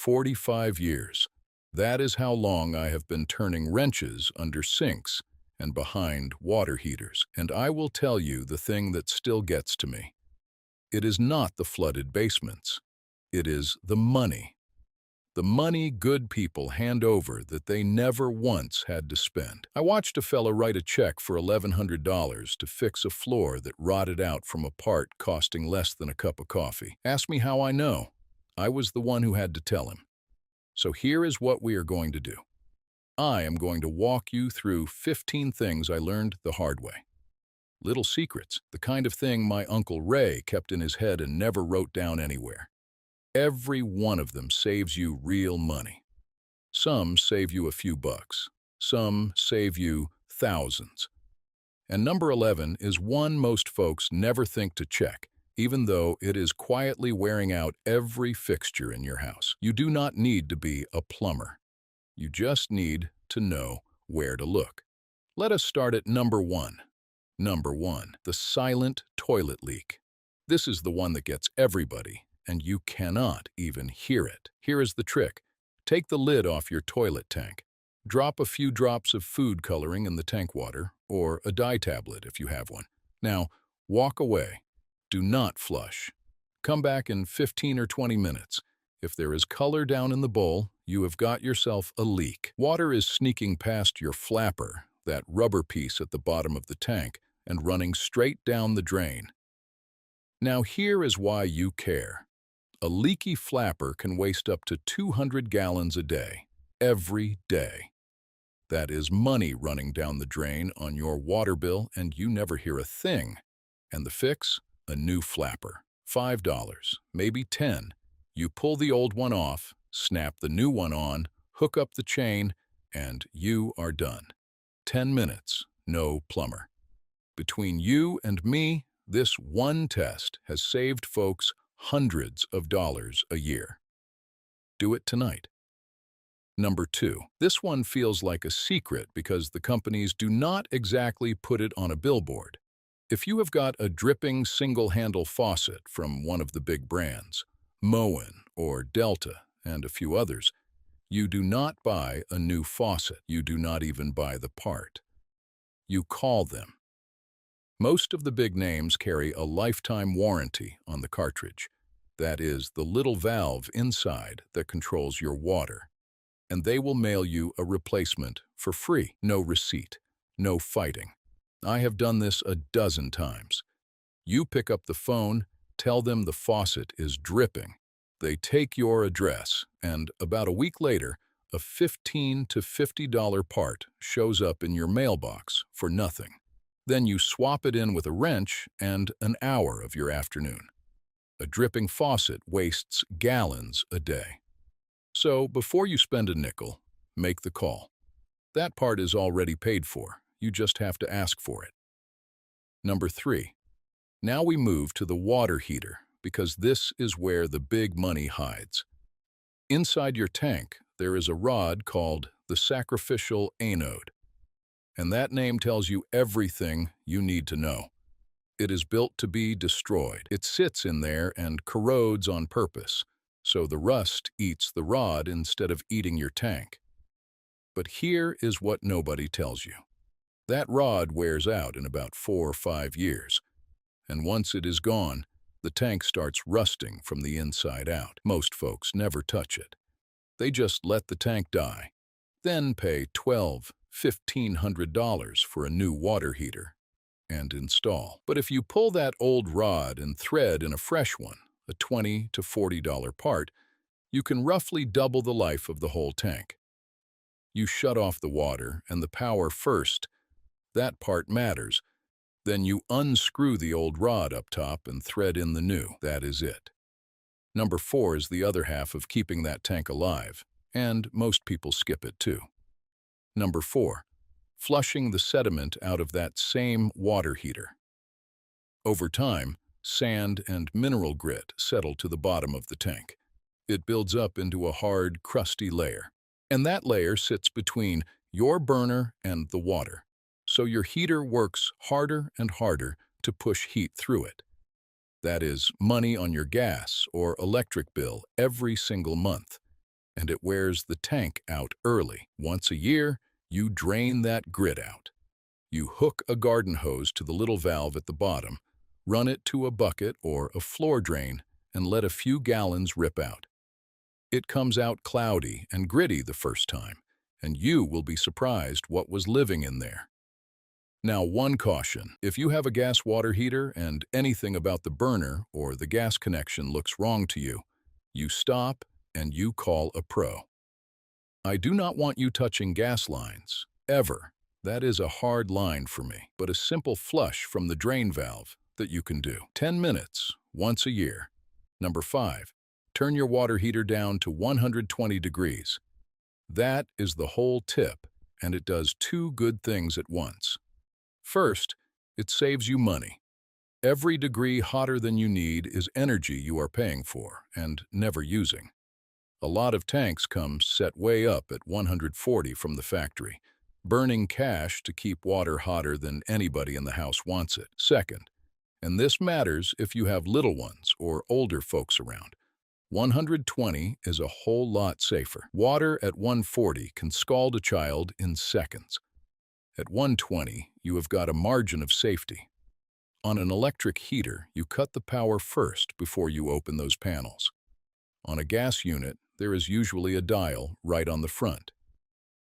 45 years. That is how long I have been turning wrenches under sinks and behind water heaters. And I will tell you the thing that still gets to me. It is not the flooded basements. It is the money. The money good people hand over that they never once had to spend. I watched a fella write a check for $1,100 to fix a floor that rotted out from a part costing less than a cup of coffee. Ask me how I know. I was the one who had to tell him. So here is what we are going to do. I am going to walk you through 15 things I learned the hard way. Little secrets, the kind of thing my Uncle Ray kept in his head and never wrote down anywhere. Every one of them saves you real money. Some save you a few bucks. Some save you thousands. And number 11 is one most folks never think to check, even though it is quietly wearing out every fixture in your house. You do not need to be a plumber. You just need to know where to look. Let us start at number 1. Number 1, the silent toilet leak. This is the one that gets everybody, and you cannot even hear it. Here is the trick. Take the lid off your toilet tank. Drop a few drops of food coloring in the tank water, or a dye tablet if you have one. Now, walk away. Do not flush. Come back in 15 or 20 minutes. If there is color down in the bowl, you have got yourself a leak. Water is sneaking past your flapper, that rubber piece at the bottom of the tank, and running straight down the drain. Now here is why you care. A leaky flapper can waste up to 200 gallons a day, every day. That is money running down the drain on your water bill, and you never hear a thing. And the fix? A new flapper. $5, maybe 10. You pull the old one off, snap the new one on, hook up the chain, and you are done. 10 minutes, no plumber. Between you and me, this one test has saved folks hundreds of dollars a year. Do it tonight. Number 2. This one feels like a secret because the companies do not exactly put it on a billboard. If you have got a dripping single-handle faucet from one of the big brands, Moen or Delta and a few others, you do not buy a new faucet. You do not even buy the part. You call them. Most of the big names carry a lifetime warranty on the cartridge. That is the little valve inside that controls your water. And they will mail you a replacement for free. No receipt, no fighting. I have done this a dozen times. You pick up the phone, tell them the faucet is dripping. They take your address, and about a week later, a $15 to $50 part shows up in your mailbox for nothing. Then you swap it in with a wrench and an hour of your afternoon. A dripping faucet wastes gallons a day. So before you spend a nickel, make the call. That part is already paid for. You just have to ask for it. Number 3. Now we move to the water heater, because this is where the big money hides. Inside your tank, there is a rod called the sacrificial anode. And that name tells you everything you need to know. It is built to be destroyed. It sits in there and corrodes on purpose, so the rust eats the rod instead of eating your tank. But here is what nobody tells you. That rod wears out in about 4 or 5 years, and once it is gone, the tank starts rusting from the inside out. Most folks never touch it. They just let the tank die, then pay $1,200, $1,500 for a new water heater and install. But if you pull that old rod and thread in a fresh one, a $20 to $40 part, you can roughly double the life of the whole tank. You shut off the water and the power first. That part matters. Then you unscrew the old rod up top and thread in the new. That is it. Number 4 is the other half of keeping that tank alive, and most people skip it too. Number 4, flushing the sediment out of that same water heater. Over time, sand and mineral grit settle to the bottom of the tank. It builds up into a hard, crusty layer, and that layer sits between your burner and the water. So your heater works harder and harder to push heat through it. That is money on your gas or electric bill every single month. and it wears the tank out early. Once a year, you drain that grit out. You hook a garden hose to the little valve at the bottom, run it to a bucket or a floor drain, and let a few gallons rip out. It comes out cloudy and gritty the first time, and you will be surprised what was living in there. Now, one caution. If you have a gas water heater and anything about the burner or the gas connection looks wrong to you, you stop and you call a pro. I do not want you touching gas lines, ever. That is a hard line for me, but a simple flush from the drain valve that you can do. 10 minutes, once a year. Number 5, turn your water heater down to 120 degrees. That is the whole tip, and it does 2 good things at once. First, it saves you money. Every degree hotter than you need is energy you are paying for and never using. A lot of tanks come set way up at 140 from the factory, burning cash to keep water hotter than anybody in the house wants it. Second, and this matters if you have little ones or older folks around, 120 is a whole lot safer. Water at 140 can scald a child in seconds. At 120, you have got a margin of safety. On an electric heater, you cut the power first before you open those panels. On a gas unit, there is usually a dial right on the front.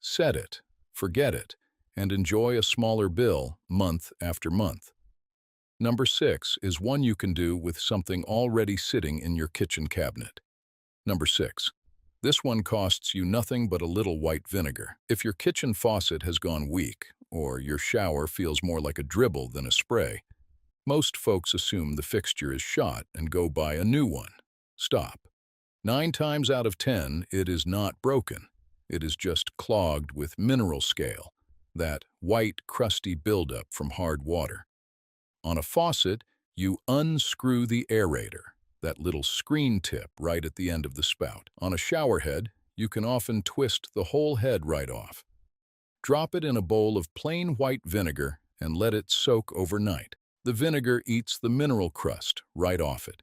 Set it, forget it, and enjoy a smaller bill month after month. Number 6 is one you can do with something already sitting in your kitchen cabinet. Number 6. This one costs you nothing but a little white vinegar. If your kitchen faucet has gone weak, or your shower feels more like a dribble than a spray, most folks assume the fixture is shot and go buy a new one. Stop. 9 times out of 10, it is not broken. It is just clogged with mineral scale, that white, crusty buildup from hard water. On a faucet, you unscrew the aerator, that little screen tip right at the end of the spout. On a shower head, you can often twist the whole head right off. Drop it in a bowl of plain white vinegar and let it soak overnight. The vinegar eats the mineral crust right off it.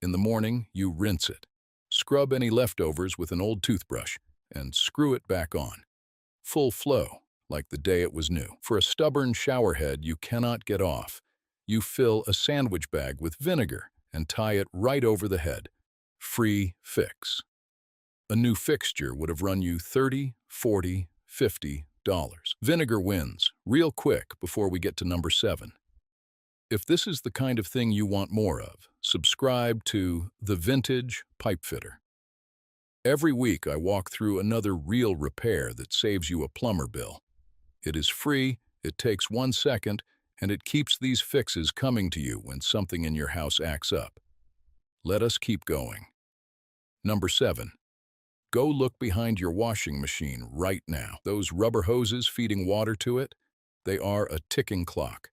In the morning, you rinse it. Scrub any leftovers with an old toothbrush and screw it back on. Full flow, like the day it was new. For a stubborn shower head you cannot get off, you fill a sandwich bag with vinegar and tie it right over the head. Free fix. A new fixture would have run you $30, $40, $50. Vinegar wins, real quick before we get to number 7. If this is the kind of thing you want more of, subscribe to the Vintage Pipefitter. Every week I walk through another real repair that saves you a plumber bill. It is free, it takes 1 second, and it keeps these fixes coming to you when something in your house acts up. Let us keep going. Number 7. Go look behind your washing machine right now. Those rubber hoses feeding water to it, they are a ticking clock.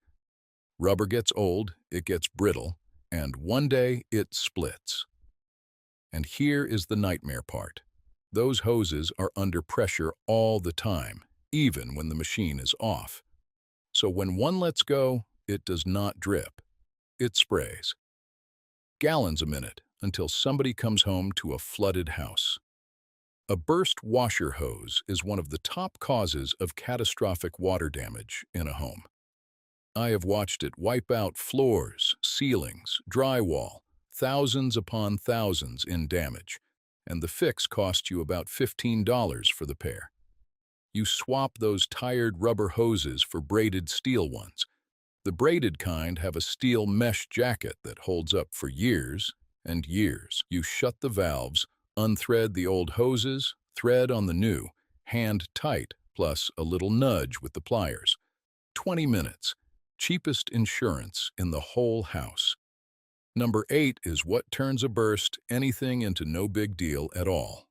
Rubber gets old, it gets brittle, and one day it splits. And here is the nightmare part. Those hoses are under pressure all the time, even when the machine is off. So when one lets go, it does not drip. It sprays. Gallons a minute until somebody comes home to a flooded house. A burst washer hose is one of the top causes of catastrophic water damage in a home. I have watched it wipe out floors, ceilings, drywall, thousands upon thousands in damage, and the fix cost you about $15 for the pair. You swap those tired rubber hoses for braided steel ones. The braided kind have a steel mesh jacket that holds up for years and years. You shut the valves, unthread the old hoses, thread on the new, hand tight, plus a little nudge with the pliers. 20 minutes. Cheapest insurance in the whole house. Number 8 is what turns a burst anything into no big deal at all.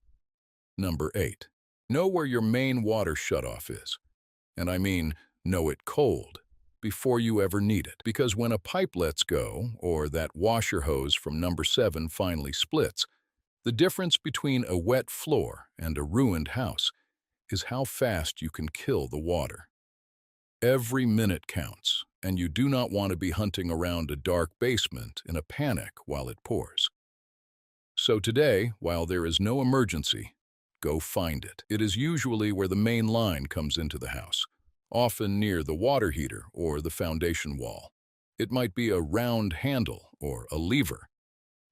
Number 8. Know where your main water shutoff is. And I mean, know it cold, before you ever need it. Because when a pipe lets go, or that washer hose from number 7 finally splits, the difference between a wet floor and a ruined house is how fast you can kill the water. Every minute counts, and you do not want to be hunting around a dark basement in a panic while it pours. So today, while there is no emergency, go find it. It is usually where the main line comes into the house, often near the water heater or the foundation wall. It might be a round handle or a lever.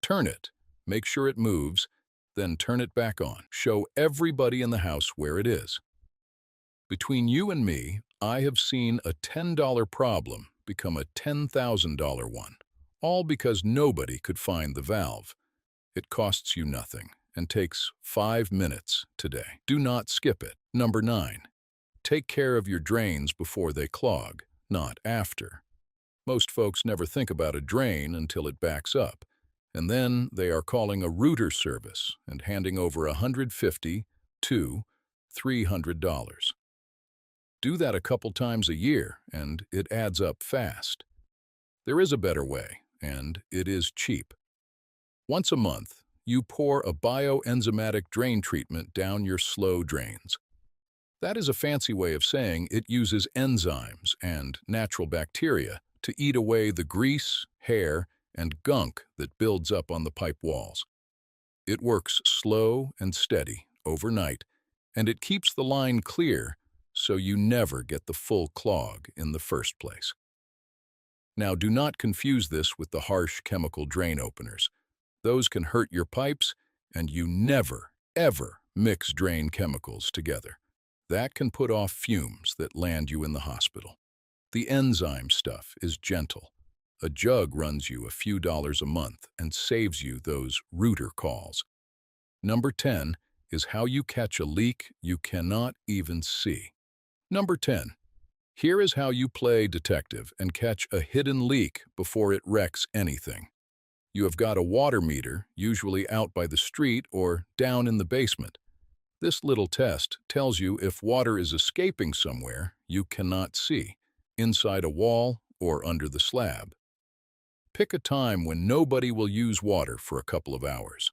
Turn it, make sure it moves, then turn it back on. Show everybody in the house where it is. Between you and me, I have seen a $10 problem become a $10,000 one, all because nobody could find the valve. It costs you nothing and takes 5 minutes today. Do not skip it. Number 9. Take care of your drains before they clog, not after. Most folks never think about a drain until it backs up, and then they are calling a rooter service and handing over $150 to $300. Do that a couple times a year, and it adds up fast. There is a better way, and it is cheap. Once a month, you pour a bioenzymatic drain treatment down your slow drains. That is a fancy way of saying it uses enzymes and natural bacteria to eat away the grease, hair, and gunk that builds up on the pipe walls. It works slow and steady overnight, and it keeps the line clear so you never get the full clog in the first place. Now, do not confuse this with the harsh chemical drain openers. Those can hurt your pipes, and you never, ever mix drain chemicals together. That can put off fumes that land you in the hospital. The enzyme stuff is gentle. A jug runs you a few dollars a month and saves you those rooter calls. Number 10 is how you catch a leak you cannot even see. Number 10. Here is how you play detective and catch a hidden leak before it wrecks anything. You have got a water meter, usually out by the street or down in the basement. This little test tells you if water is escaping somewhere you cannot see, inside a wall or under the slab. Pick a time when nobody will use water for a couple of hours.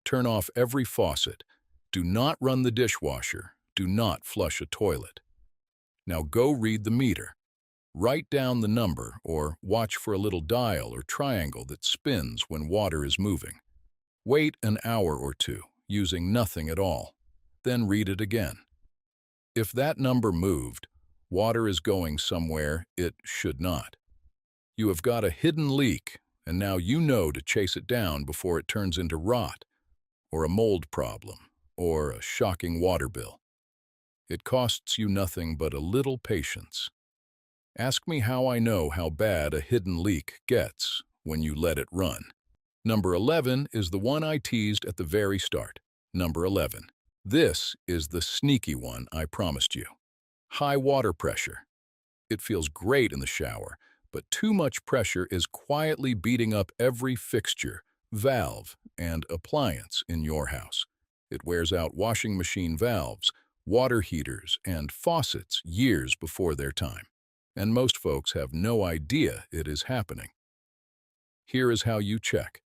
Turn off every faucet. Do not run the dishwasher. Do not flush a toilet. Now go read the meter. Write down the number or watch for a little dial or triangle that spins when water is moving. Wait an hour or two, using nothing at all. Then read it again. If that number moved, water is going somewhere it should not. You have got a hidden leak, and now you know to chase it down before it turns into rot, or a mold problem, or a shocking water bill. It costs you nothing but a little patience. Ask me how I know how bad a hidden leak gets when you let it run. Number 11 is the one I teased at the very start. Number 11. This is the sneaky one I promised you. High water pressure. It feels great in the shower, but too much pressure is quietly beating up every fixture, valve, and appliance in your house. It wears out washing machine valves, water heaters, and faucets years before their time, and most folks have no idea it is happening. Here is how you check.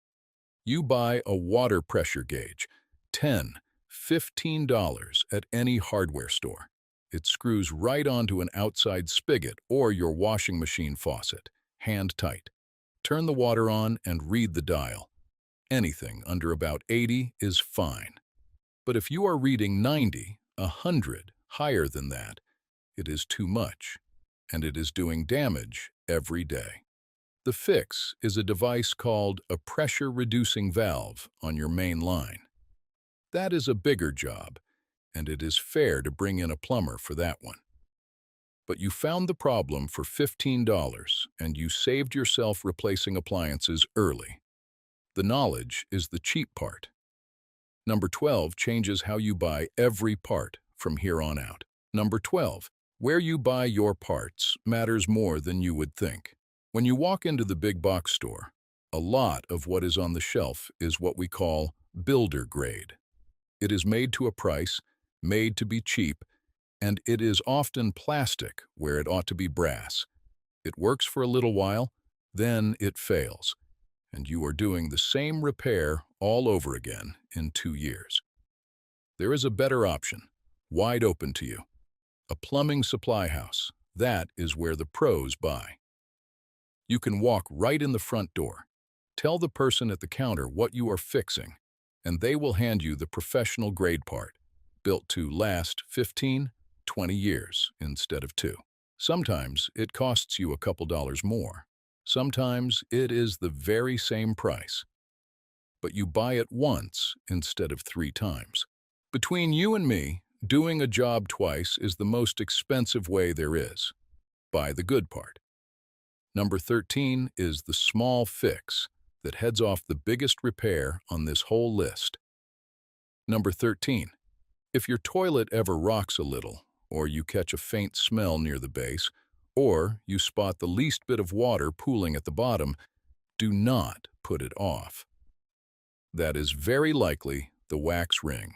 You buy a water pressure gauge, $10, $15 at any hardware store. It screws right onto an outside spigot or your washing machine faucet, hand tight. Turn the water on and read the dial. Anything under about 80 is fine. But if you are reading 90, 100, higher than that, it is too much, and it is doing damage every day. The fix is a device called a pressure-reducing valve on your main line. That is a bigger job, and it is fair to bring in a plumber for that one. But you found the problem for $15, and you saved yourself replacing appliances early. The knowledge is the cheap part. Number 12 changes how you buy every part from here on out. Number 12, where you buy your parts matters more than you would think. When you walk into the big box store, a lot of what is on the shelf is what we call builder grade. It is made to a price, made to be cheap, and it is often plastic where it ought to be brass. It works for a little while, then it fails, and you are doing the same repair all over again in 2 years. There is a better option, wide open to you. A plumbing supply house. That is where the pros buy. You can walk right in the front door. Tell the person at the counter what you are fixing, and they will hand you the professional grade part. built to last 15, 20 years instead of 2. Sometimes it costs you a couple dollars more. Sometimes it is the very same price, but you buy it once instead of 3 times. Between you and me, doing a job twice is the most expensive way there is. Buy the good part. Number 13 is the small fix that heads off the biggest repair on this whole list. Number 13. If your toilet ever rocks a little, or you catch a faint smell near the base, or you spot the least bit of water pooling at the bottom, do not put it off. That is very likely the wax ring,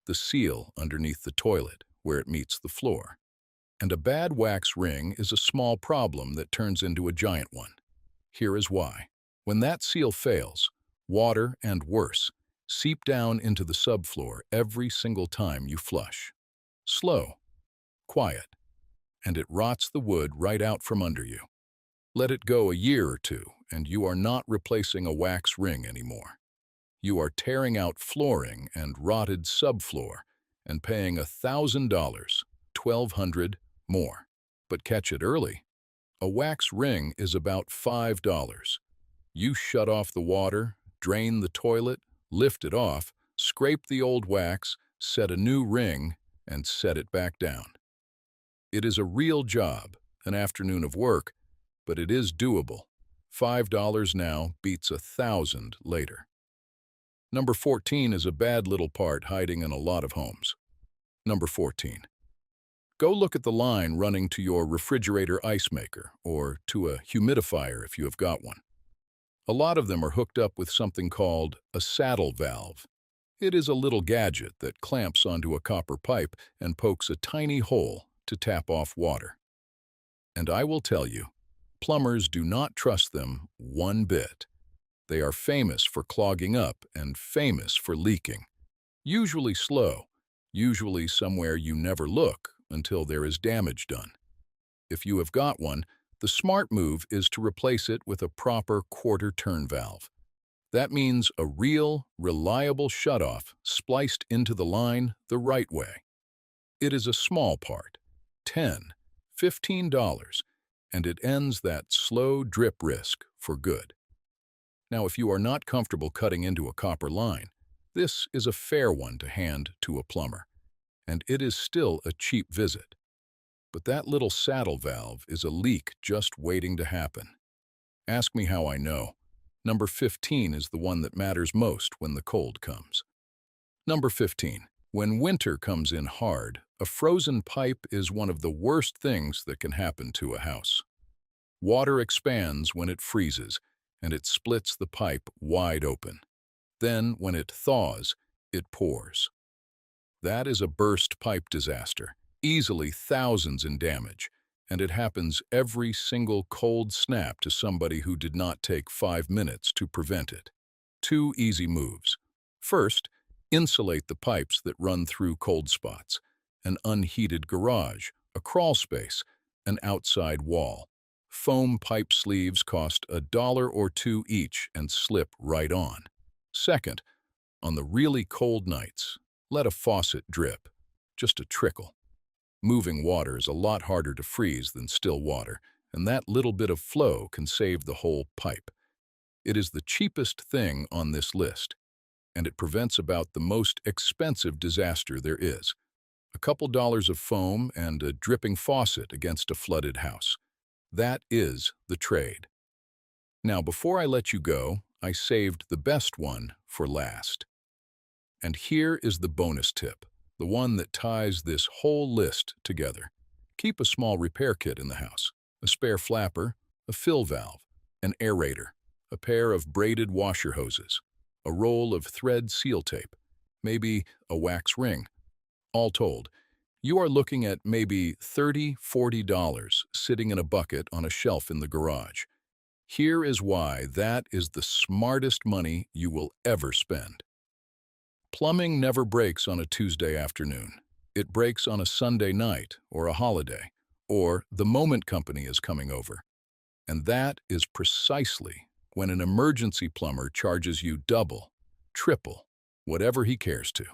the seal underneath the toilet where it meets the floor. And a bad wax ring is a small problem that turns into a giant one. Here is why. When that seal fails, water and worse seep down into the subfloor every single time you flush. Slow, quiet, and it rots the wood right out from under you. Let it go a year or two, and you are not replacing a wax ring anymore. You are tearing out flooring and rotted subfloor and paying $1,000, $1,200 more. But catch it early. A wax ring is about $5. You shut off the water, drain the toilet, lift it off, scrape the old wax, set a new ring, and set it back down. It is a real job, an afternoon of work, but it is doable. $5 now beats $1,000 later. Number 14 is a bad little part hiding in a lot of homes. Number 14. Go look at the line running to your refrigerator ice maker or to a humidifier if you have got one. A lot of them are hooked up with something called a saddle valve. It is a little gadget that clamps onto a copper pipe and pokes a tiny hole to tap off water. And I will tell you, plumbers do not trust them one bit. They are famous for clogging up and famous for leaking. Usually slow, usually somewhere you never look until there is damage done. If you have got one, the smart move is to replace it with a proper quarter-turn valve. That means a real, reliable shutoff spliced into the line the right way. It is a small part, $10, $15, and it ends that slow drip risk for good. Now, if you are not comfortable cutting into a copper line, this is a fair one to hand to a plumber, and it is still a cheap visit. But that little saddle valve is a leak just waiting to happen. Ask me how I know. Number 15 is the one that matters most when the cold comes. Number 15. When winter comes in hard, a frozen pipe is one of the worst things that can happen to a house. Water expands when it freezes, and it splits the pipe wide open. Then, when it thaws, it pours. That is a burst pipe disaster, easily thousands in damage, and it happens every single cold snap to somebody who did not take 5 minutes to prevent it. 2 easy moves. First, insulate the pipes that run through cold spots, an unheated garage, a crawl space, an outside wall. Foam pipe sleeves cost $1 or $2 each and slip right on. Second, on the really cold nights, let a faucet drip, just a trickle. Moving water is a lot harder to freeze than still water, and that little bit of flow can save the whole pipe. It is the cheapest thing on this list, and it prevents about the most expensive disaster there is. A couple dollars of foam and a dripping faucet against a flooded house. That is the trade. Now, before I let you go, I saved the best one for last. And here is the bonus tip, the one that ties this whole list together. Keep a small repair kit in the house, a spare flapper, a fill valve, an aerator, a pair of braided washer hoses, a roll of thread seal tape, maybe a wax ring. All told, you are looking at maybe $30, $40 sitting in a bucket on a shelf in the garage. Here is why that is the smartest money you will ever spend. Plumbing never breaks on a Tuesday afternoon. It breaks on a Sunday night or a holiday, or the moment company is coming over. And that is precisely when an emergency plumber charges you double, triple, whatever he cares to.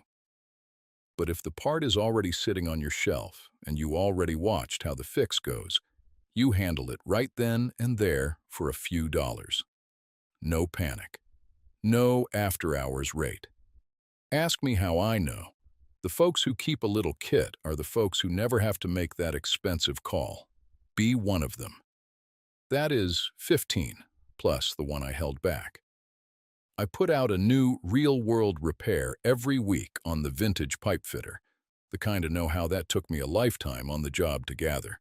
But if the part is already sitting on your shelf and you already watched how the fix goes, you handle it right then and there for a few dollars. No panic. No after-hours rate. Ask me how I know. The folks who keep a little kit are the folks who never have to make that expensive call. Be one of them. That is 15, plus the one I held back. I put out a new real-world repair every week on the Vintage Pipefitter, the kind of know-how that took me a lifetime on the job to gather.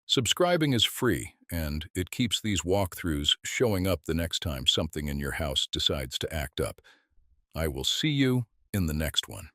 Subscribing is free, and it keeps these walkthroughs showing up the next time something in your house decides to act up. I will see you in the next one.